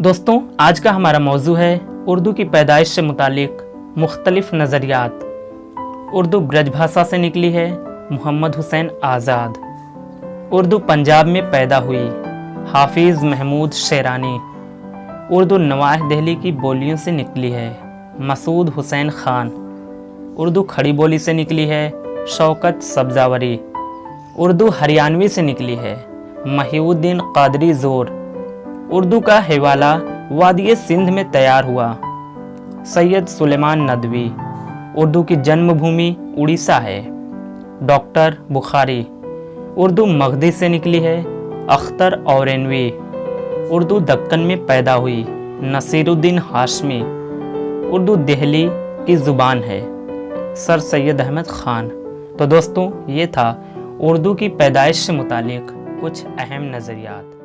दोस्तों, आज का हमारा मौजू है उर्दू की पैदाइश से मुतालिक मुख्तलिफ नज़रियात। उर्दू ब्रज भाषा से निकली है, मोहम्मद हुसैन आज़ाद। उर्दू पंजाब में पैदा हुई, हाफिज़ महमूद शेरानी। उर्दू नवाह दिल्ली की बोलियों से निकली है, मसूद हुसैन ख़ान। उर्दू खड़ी बोली से निकली है, शौकत सब्ज़ावरी। उर्दू हरियाणवी से निकली है, महिउद्दीन क़ादरी ज़ोर। उर्दू का हवाला वादी सिंध में तैयार हुआ, सैयद सुलेमान नदवी। उर्दू की जन्मभूमि उड़ीसा है, डॉक्टर बुखारी। उर्दू मगधी से निकली है, अख्तर औरैनवी। उर्दू दक्कन में पैदा हुई, नसीरुद्दीन हाशमी। उर्दू दिल्ली की ज़ुबान है, सर सैयद अहमद ख़ान। तो दोस्तों, ये था उर्दू की पैदाइश से मुतालिक कुछ अहम नज़रियात।